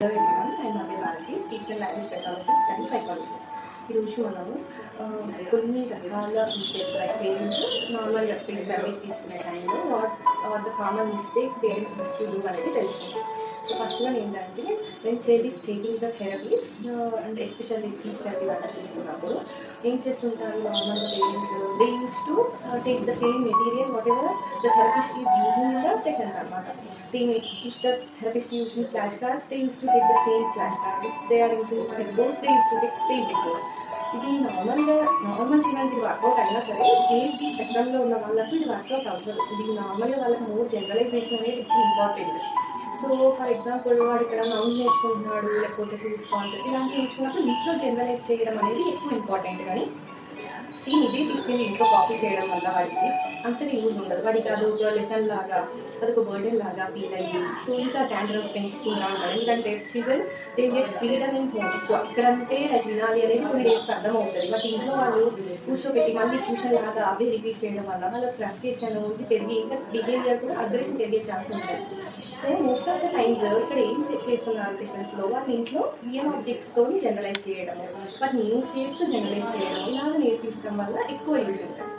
Hello everyone, I am Navya Bharati, teacher and language pathologist and psychologist. ఈరోజు మనము కొన్ని రకాల మిస్టేక్స్ లైక్ పేరెంట్స్ నార్మల్గా స్పీచ్ థెరపీస్ తీసుకునే టైంలో what the common mistakes parents used to do అనేది తెలుసుకుంటాం. సో ఫస్ట్ వన్ ఏంటంటే when child is taking the therapies and especially speech therapy వాటి తీసుకున్నప్పుడు ఏం చేస్తుంటారు నార్మల్గా parents they use to take the same material what ever the therapist is using in the sessions అనమాట. Same if the therapist is using flashcards, they used to take the same flashcards. If they are using reports, they used to take same reports. ఇది normal చిల్డ్రన్కి work out అయినా సరే ఏజ్కి స్పెక్ట్రమ్లో ఉన్న వాళ్ళకు ఇది work out అవుతుంది. ఇది నార్మల్గా వాళ్ళకి మోర్ జనరలైజేషన్ అనేది ఇంపార్టెంట్. సో ఫర్ ఎగ్జాంపుల్ వాడు ఇక్కడ నౌన్ నేర్చుకుంటున్నాడు లేకపోతే ఫ్రూట్స్ కాన్సెప్ట్ ఇలాంటివి నేర్చుకున్నప్పుడు ఇంట్లో జనరలైజ్ చేయడం అనేది ఎక్కువ ఇంపార్టెంట్. కానీ సేమ్ ఇదే తీసుకెళ్ళి ఇంట్లో కాపీ చేయడం వల్ల వాడికి అంతగా యూజ్ ఉండదు. వాడికి అది ఒక లెసన్ లాగా అదొక బర్డెన్ లాగా ఫీల్ అయ్యి సో ఇంకా క్యాండల్స్ పెంచుకుంటా ఉంటారు. ఎందుకంటే children they get freedom in thought ఎక్కువ. ఇక్కడంటే లైక్ వినాలి అనేది కొన్ని డేస్కి అర్థమవుతుంది. బట్ ఇంట్లో వాళ్ళు కూర్చోబెట్టి మళ్ళీ ట్యూషన్ లాగా అవే రిపీట్ చేయడం వల్ల వాళ్ళ ఫ్రస్ట్రేషన్ ఇది పెరిగి ఇంకా బిహేవియర్ కూడా అగ్రెషన్ పెరిగే ఛాన్స్ ఉంటుంది. So most of the times ఇక్కడ ఏం చేస్తున్నారు సెషన్స్లో వాళ్ళ ఇంట్లో రియల్ ఆబ్జెక్ట్స్తో జనరలైజ్ చేయడం వాటిని యూజ్ చేస్తూ జనరలైజ్ చేయడం ఇలాగ నేర్పించడం వల్ల ఎక్కువ యూజ్ ఉంటుంది.